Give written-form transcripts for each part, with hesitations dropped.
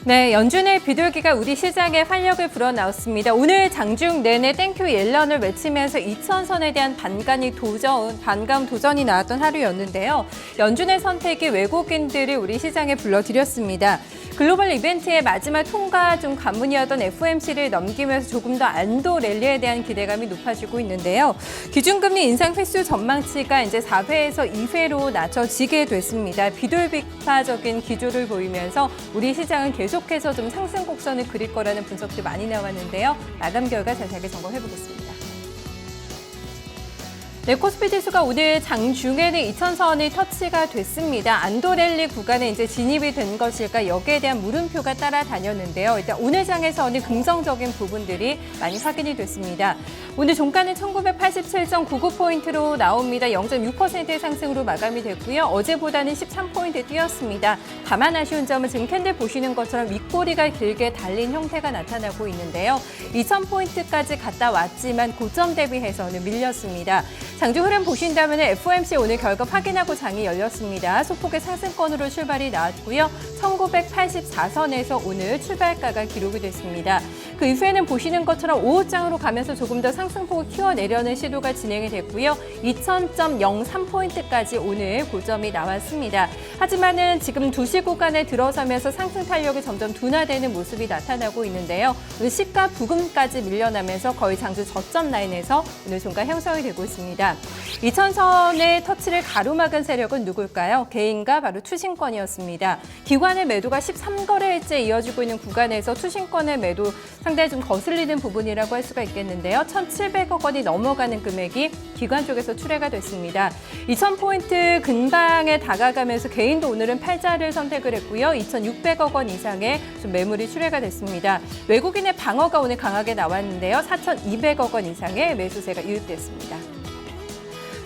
네, 연준의 비둘기가 우리 시장에 활력을 불어넣었습니다. 오늘 장중 내내 땡큐 옐런을 외치면서 2,000선에 대한 반감 도전이 나왔던 하루였는데요. 연준의 선택이 외국인들을 우리 시장에 불러들였습니다. 글로벌 이벤트의 마지막 통과 중 관문이었던 FOMC를 넘기면서 조금 더 안도 랠리에 대한 기대감이 높아지고 있는데요. 기준금리 인상 횟수 전망치가 이제 4회에서 2회로 낮춰지게 됐습니다. 비둘기파적인 기조를 보이면서 우리 시장은 계속해서 좀 상승 곡선을 그릴 거라는 분석도 많이 나왔는데요. 마감 결과 자세하게 점검해보겠습니다. 네, 코스피 지수가 오늘 장중에는 2,000선이 터치가 됐습니다. 안도랠리 구간에 이제 진입이 된 것일까 여기에 대한 물음표가 따라다녔는데요. 일단 오늘 장에서는 긍정적인 부분들이 많이 확인이 됐습니다. 오늘 종가는 1987.99포인트로 나옵니다. 0.6%의 상승으로 마감이 됐고요. 어제보다는 13포인트 뛰었습니다. 다만 아쉬운 점은 지금 캔들 보시는 것처럼 윗꼬리가 길게 달린 형태가 나타나고 있는데요. 2,000포인트까지 갔다 왔지만 고점 대비해서는 밀렸습니다. 장중 흐름 보신다면 FOMC 오늘 결과 확인하고 장이 열렸습니다. 소폭의 상승권으로 출발이 나왔고요. 1984선에서 오늘 출발가가 기록이 됐습니다. 그 이후에는 보시는 것처럼 5호장으로 가면서 조금 더 상승폭을 키워내려는 시도가 진행이 됐고요. 2000.03포인트까지 오늘 고점이 나왔습니다. 하지만은 지금 2시 구간에 들어서면서 상승 탄력이 점점 둔화되는 모습이 나타나고 있는데요. 오늘 시가 부근까지 밀려나면서 거의 장주 저점 라인에서 오늘 종가 형성이 되고 있습니다. 2,000선의 터치를 가로막은 세력은 누굴까요? 개인과 바로 투신권이었습니다. 기관의 매도가 13거래일째 이어지고 있는 구간에서 투신권의 매도 상당히 좀 거슬리는 부분이라고 할 수가 있겠는데요. 1,700억 원이 넘어가는 금액이 기관 쪽에서 출회가 됐습니다. 2,000포인트 근방에 다가가면서 개인도 오늘은 팔자를 선택을 했고요. 2,600억 원 이상의 좀 매물이 출회가 됐습니다. 외국인의 방어가 오늘 강하게 나왔는데요. 4,200억 원 이상의 매수세가 유입됐습니다.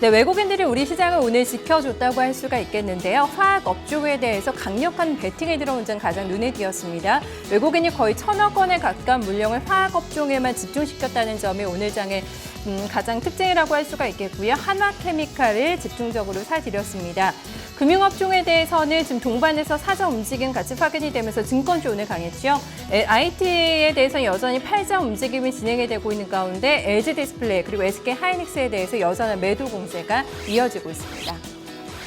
네, 외국인들이 우리 시장을 오늘 지켜줬다고 할 수가 있겠는데요. 화학 업종에 대해서 강력한 베팅이 들어온 점 가장 눈에 띄었습니다. 외국인이 거의 1,000억 원에 가까운 물량을 화학 업종에만 집중시켰다는 점이 오늘 장의 가장 특징이라고 할 수가 있겠고요. 한화케미칼을 집중적으로 사들였습니다. 금융업종에 대해서는 지금 동반해서 사자 움직임 같이 확인이 되면서 증권주 오늘 강했죠. IT에 대해서 여전히 팔자 움직임이 진행이 되고 있는 가운데 LG 디스플레이 그리고 SK 하이닉스에 대해서 여전한 매도 공세가 이어지고 있습니다.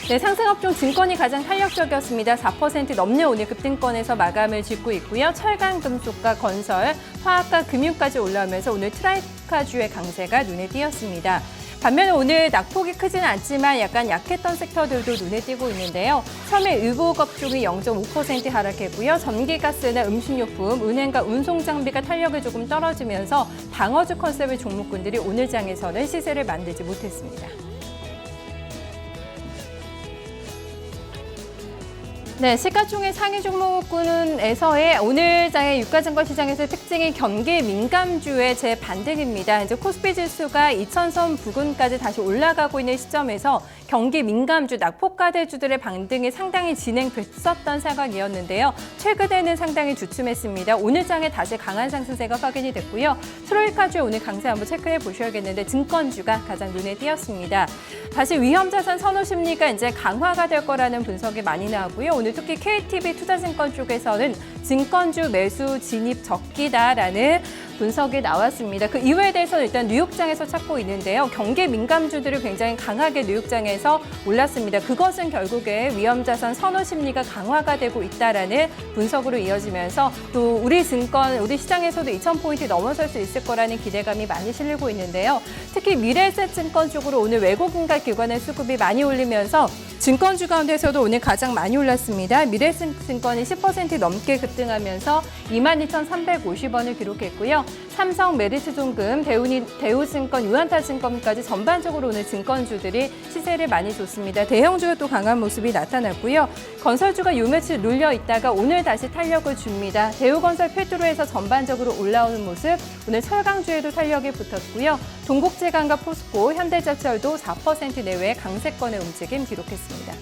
네, 상승업종 증권이 가장 탄력적이었습니다. 4% 넘는 오늘 급등권에서 마감을 짓고 있고요. 철강, 금속과 건설, 화학과 금융까지 올라오면서 오늘 트라이카주의 강세가 눈에 띄었습니다. 반면에 오늘 낙폭이 크지는 않지만 약간 약했던 섹터들도 눈에 띄고 있는데요. 섬의 의복업종이 0.5% 하락했고요. 전기가스나 음식료품, 은행과 운송장비가 탄력이 조금 떨어지면서 방어주 컨셉의 종목군들이 오늘 장에서는 시세를 만들지 못했습니다. 네, 시가총액 상위 종목군에서의 오늘 장의 유가증권 시장에서의 특징이 경기 민감주의 재반등입니다. 이제 코스피 지수가 2,000선 부근까지 다시 올라가고 있는 시점에서 경기 민감주, 낙폭과대주들의 반등이 상당히 진행됐었던 상황이었는데요. 최근에는 상당히 주춤했습니다. 오늘 장에 다시 강한 상승세가 확인이 됐고요. 트로이카주의 오늘 강세 한번 체크해 보셔야겠는데 증권주가 가장 눈에 띄었습니다. 다시 위험자산 선호 심리가 이제 강화가 될 거라는 분석이 많이 나오고요. 오늘 특히 KTB 투자증권 쪽에서는 증권주 매수 진입 적기다라는 분석이 나왔습니다. 그 이유에 대해서는 일단 뉴욕장에서 찾고 있는데요. 경기 민감주들이 굉장히 강하게 뉴욕장에서 올랐습니다. 그것은 결국에 위험자산 선호 심리가 강화가 되고 있다라는 분석으로 이어지면서 또 우리 시장에서도 2,000포인트 넘어설 수 있을 거라는 기대감이 많이 실리고 있는데요. 특히 미래에셋증권 쪽으로 오늘 외국인과 기관의 수급이 많이 올리면서 증권주 가운데서도 오늘 가장 많이 올랐습니다. 미래에셋증권이 10% 넘게 급등하면서 22,350원을 기록했고요. 삼성, 메리츠종금, 대우증권, 유한타증권까지 전반적으로 오늘 증권주들이 시세를 많이 줬습니다. 대형주가 또 강한 모습이 나타났고요. 건설주가 요 며칠 눌려 있다가 오늘 다시 탄력을 줍니다. 대우건설 필두로에서 전반적으로 올라오는 모습, 오늘 철강주에도 탄력이 붙었고요. 동국제강과 포스코, 현대자철도 4% 내외의 강세권의 움직임 기록했습니다.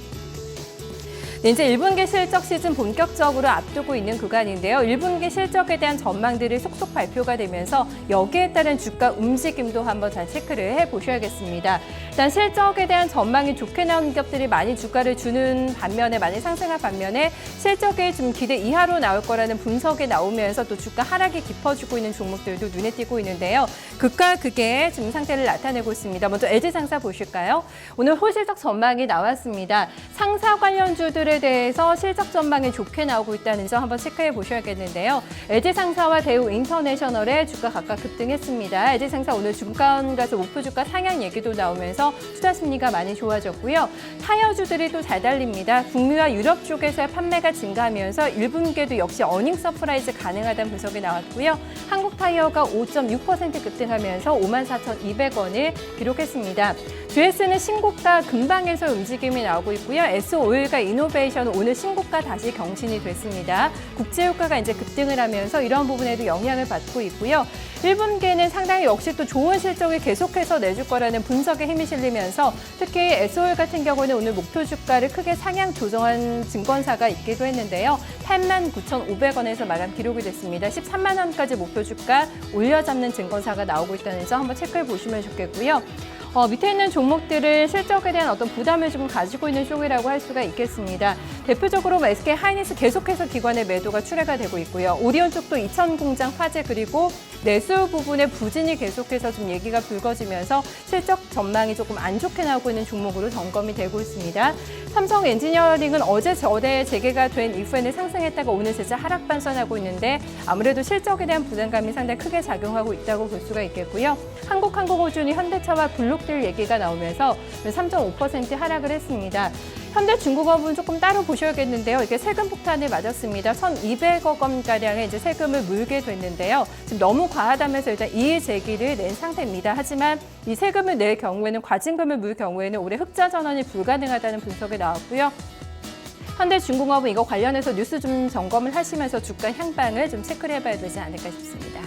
네, 이제 1분기 실적 시즌 본격적으로 앞두고 있는 구간인데요. 1분기 실적에 대한 전망들이 속속 발표가 되면서 여기에 따른 주가 움직임도 한번 잘 체크를 해보셔야겠습니다. 일단 실적에 대한 전망이 좋게 나온 기업들이 많이 주가를 주는 반면에 많이 상승한 반면에 실적이 좀 기대 이하로 나올 거라는 분석이 나오면서 또 주가 하락이 깊어지고 있는 종목들도 눈에 띄고 있는데요. 극과 극의 지금 상태를 나타내고 있습니다. 먼저 LG상사 보실까요? 오늘 홀실적 전망이 나왔습니다. 상사 관련주들에 대해서 실적 전망이 좋게 나오고 있다는 점 한번 체크해 보셔야겠는데요. LG상사와 대우인터내셔널의 주가 각각 급등했습니다. LG상사 오늘 중간가서 목표 주가 상향 얘기도 나오면서 투자 심리가 많이 좋아졌고요. 타이어주들이 또 잘 달립니다. 북미와 유럽 쪽에서의 판매가 증가하면서 1분기에도 역시 어닝 서프라이즈 가능하다는 분석이 나왔고요. 한국타이어가 5.6% 급등하면서 54,200원을 기록했습니다. GS는 신고가 근방에서 움직임이 나오고 있고요. S오일과 이노베이션은 오늘 신고가 다시 경신이 됐습니다. 국제유가가 이제 급등을 하면서 이런 부분에도 영향을 받고 있고요. 1분기에는 상당히 역시 또 좋은 실적을 계속해서 내줄 거라는 분석에 힘이 실리면서 특히 S오일 같은 경우는 오늘 목표 주가를 크게 상향 조정한 증권사가 있기도 했는데요. 89,500원에서 마감 기록이 됐습니다. 13만 원까지 목표 주가 올려잡는 증권사가 나오고 있다는 점 한번 체크해 보시면 좋겠고요. 밑에 있는 종목들은 실적에 대한 어떤 부담을 좀 가지고 있는 쪽이라고 할 수가 있겠습니다. 대표적으로 SK 하이닉스 계속해서 기관의 매도가 출회가 되고 있고요. 오리온 쪽도 이천 공장 화재 그리고 내수 부분의 부진이 계속해서 좀 얘기가 불거지면서 실적 전망이 조금 안 좋게 나오고 있는 종목으로 점검이 되고 있습니다. 삼성 엔지니어링은 어제 저대 재개가 된 이후에는 상승했다가 오늘 재차 하락 반전하고 있는데 아무래도 실적에 대한 부담감이 상당히 크게 작용하고 있다고 볼 수가 있겠고요. 한국항공우주는 현대차와 블록딜 얘기가 나오면서 3.5% 하락을 했습니다. 현대중공업은 조금 따로 보셔야겠는데요. 이게 세금 폭탄을 맞았습니다. 1,200억 원가량의 이제 세금을 물게 됐는데요. 지금 너무 과하다면서 일단 이의 제기를 낸 상태입니다. 하지만 이 세금을 낼 경우에는 과징금을 물 경우에는 올해 흑자 전환이 불가능하다는 분석이 나왔고요. 현대중공업은 이거 관련해서 뉴스 좀 점검을 하시면서 주가 향방을 좀 체크를 해봐야 되지 않을까 싶습니다.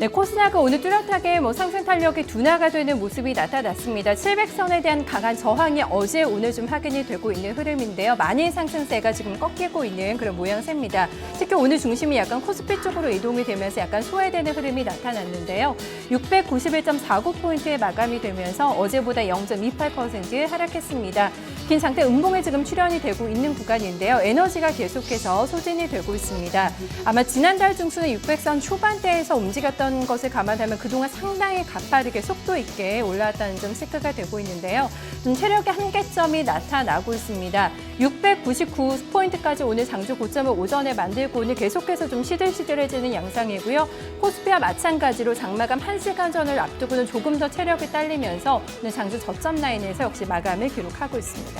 네, 코스닥은 오늘 뚜렷하게 상승 탄력이 둔화가 되는 모습이 나타났습니다. 700선에 대한 강한 저항이 어제 오늘 좀 확인이 되고 있는 흐름인데요. 많이 상승세가 지금 꺾이고 있는 그런 모양새입니다. 특히 오늘 중심이 약간 코스피 쪽으로 이동이 되면서 약간 소외되는 흐름이 나타났는데요. 691.49포인트에 마감이 되면서 어제보다 0.28% 하락했습니다. 긴 장대 음봉에 지금 출현이 되고 있는 구간인데요. 에너지가 계속해서 소진이 되고 있습니다. 아마 지난달 중순에 600선 초반대에서 움직였던 것을 감안하면 그동안 상당히 가파르게 속도 있게 올라왔다는 점 체크가 되고 있는데요. 좀 체력의 한계점이 나타나고 있습니다. 699포인트까지 오늘 장주 고점을 오전에 만들고 오늘 계속해서 좀 시들시들해지는 양상이고요. 코스피와 마찬가지로 장마감 1시간 전을 앞두고는 조금 더 체력이 딸리면서 오늘 장주 저점 라인에서 역시 마감을 기록하고 있습니다.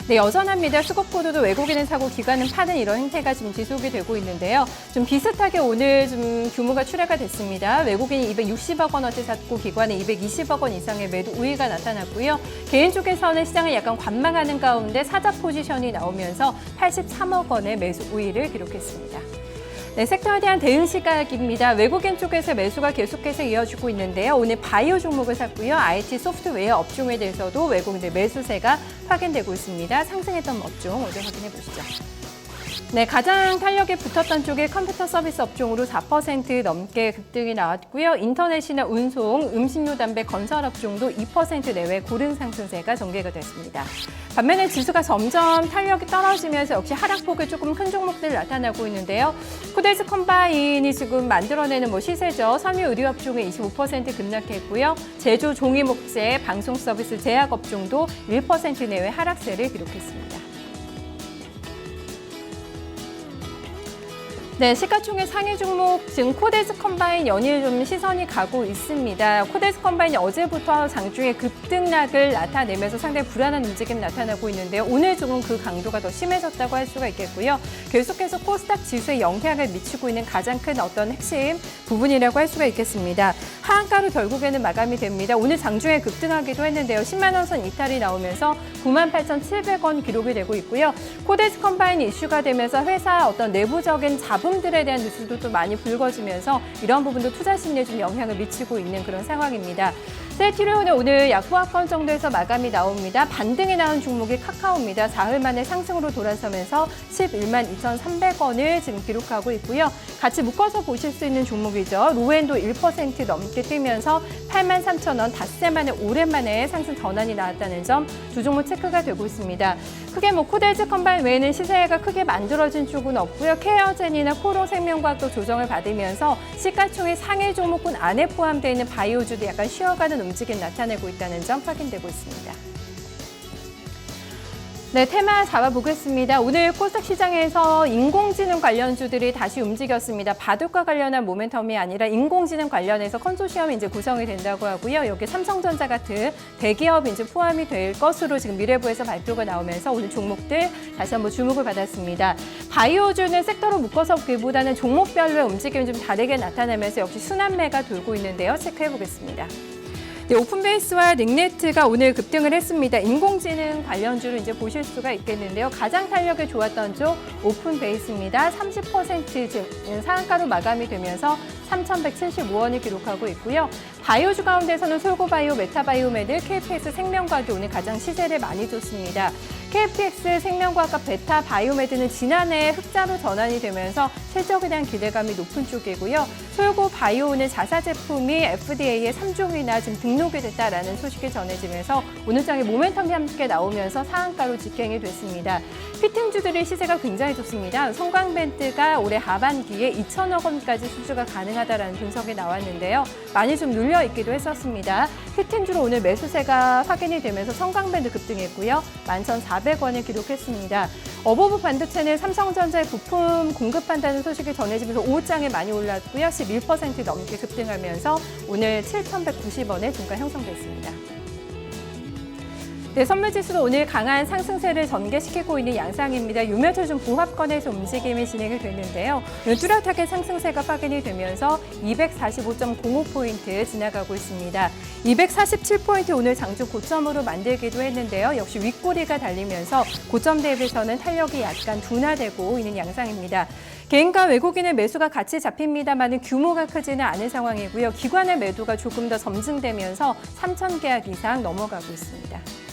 네, 여전합니다. 수급보도도 외국인은 사고 기관은 파는 이런 행태가 지금 지속이 되고 있는데요. 좀 비슷하게 오늘 좀 규모가 출회가 됐습니다. 외국인이 260억 원어치 샀고 기관은 220억 원 이상의 매도 우위가 나타났고요. 개인 쪽에서는 시장을 약간 관망하는 가운데 사자 포지션이 나오면서 83억 원의 매수 우위를 기록했습니다. 네, 섹터에 대한 대응 시각입니다. 외국인 쪽에서 매수가 계속해서 이어지고 있는데요. 오늘 바이오 종목을 샀고요. IT 소프트웨어 업종에 대해서도 외국인들 매수세가 확인되고 있습니다. 상승했던 업종 먼저 확인해 보시죠. 네, 가장 탄력이 붙었던 쪽이 컴퓨터 서비스 업종으로 4% 넘게 급등이 나왔고요. 인터넷이나 운송, 음식료, 담배, 건설 업종도 2% 내외 고른 상승세가 전개가 됐습니다. 반면에 지수가 점점 탄력이 떨어지면서 역시 하락폭이 조금 큰 종목들 나타나고 있는데요. 코데스 컴바인이 지금 만들어내는 시세죠. 섬유 의료 업종이 25% 급락했고요. 제조, 종이 목재, 방송 서비스, 제약 업종도 1% 내외 하락세를 기록했습니다. 네, 시가총액 상위 종목 지금 코데스 컴바인 연일 좀 시선이 가고 있습니다. 코데스 컴바인이 어제부터 장중에 급등락을 나타내면서 상당히 불안한 움직임 나타나고 있는데요. 오늘 조금 그 강도가 더 심해졌다고 할 수가 있겠고요. 계속해서 코스닥 지수에 영향을 미치고 있는 가장 큰 어떤 핵심 부분이라고 할 수가 있겠습니다. 하한가로 결국에는 마감이 됩니다. 오늘 장중에 급등하기도 했는데요. 10만 원 선 이탈이 나오면서 98,700원 기록이 되고 있고요. 코데스 컴바인 이슈가 되면서 회사 어떤 내부적인 자본들에 대한 뉴스도 또 많이 불거지면서 이런 부분도 투자 심리에 좀 영향을 미치고 있는 그런 상황입니다. 셀트리온은 오늘 약 후하권 정도에서 마감이 나옵니다. 반등에 나온 종목이 카카오입니다. 사흘 만에 상승으로 돌아서면서 11만 2,300원을 지금 기록하고 있고요. 같이 묶어서 보실 수 있는 종목이죠. 로엔도 1% 넘게 뛰면서 8만 3,000원 닷새 만에 오랜만에 상승 전환이 나왔다는 점 두 종목 체크가 되고 있습니다. 크게 코데즈 컴바인 외에는 시세가 크게 만들어진 쪽은 없고요. 케어젠이나 코롱생명과학도 조정을 받으면서 시가총액 상위 종목군 안에 포함되어 있는 바이오주도 약간 쉬어가는 움직임 나타내고 있다는 점 확인되고 있습니다. 네, 테마 잡아보겠습니다. 오늘 코스닥 시장에서 인공지능 관련주들이 다시 움직였습니다. 바둑과 관련한 모멘텀이 아니라 인공지능 관련해서 컨소시엄이 이제 구성이 된다고 하고요. 여기 삼성전자 같은 대기업이 이제 포함이 될 것으로 지금 미래부에서 발표가 나오면서 오늘 종목들 다시 한번 주목을 받았습니다. 바이오주는 섹터로 묶어서 보기보다는 종목별로의 움직임이 좀 다르게 나타나면서 역시 순환매가 돌고 있는데요. 체크해 보겠습니다. 네, 오픈베이스와 닉네트가 오늘 급등을 했습니다. 인공지능 관련주를 이제 보실 수가 있겠는데요. 가장 탄력이 좋았던 쪽 오픈베이스입니다. 30% 지금 상한가로 마감이 되면서 3,175원을 기록하고 있고요. 바이오주 가운데서는 솔고바이오, 메타바이오메드, KPX 생명과학이 오늘 가장 시세를 많이 줬습니다. KPX 생명과학과 베타바이오메드는 지난해 흑자로 전환이 되면서 실적에 대한 기대감이 높은 쪽이고요. 솔고바이오는 자사 제품이 FDA에 3종이나 지금 등록이 됐다라는 소식이 전해지면서 오늘 장에 모멘텀이 함께 나오면서 상한가로 직행이 됐습니다. 피팅주들의 시세가 굉장히 좋습니다. 성광밴드가 올해 하반기에 2천억 원까지 수주가 가능하다라는 분석이 나왔는데요. 많이 좀 눌려있기도 했었습니다. 피팅주로 오늘 매수세가 확인이 되면서 성광밴드 급등했고요. 11,400원을 기록했습니다. 어버브 반도체는 삼성전자의 부품 공급한다는 소식이 전해지면서 5장에 많이 올랐고요. 11% 넘게 급등하면서 오늘 7,190원에 중가 형성됐습니다. 네, 선물지수도 오늘 강한 상승세를 전개시키고 있는 양상입니다. 유매초중 보합권에서 움직임이 진행이 됐는데요. 뚜렷하게 상승세가 확인이 되면서 245.05포인트 지나가고 있습니다. 247포인트 오늘 장중 고점으로 만들기도 했는데요. 역시 윗꼬리가 달리면서 고점 대비해서는 탄력이 약간 둔화되고 있는 양상입니다. 개인과 외국인의 매수가 같이 잡힙니다만 규모가 크지는 않은 상황이고요. 기관의 매도가 조금 더 점증되면서 3,000계약 이상 넘어가고 있습니다.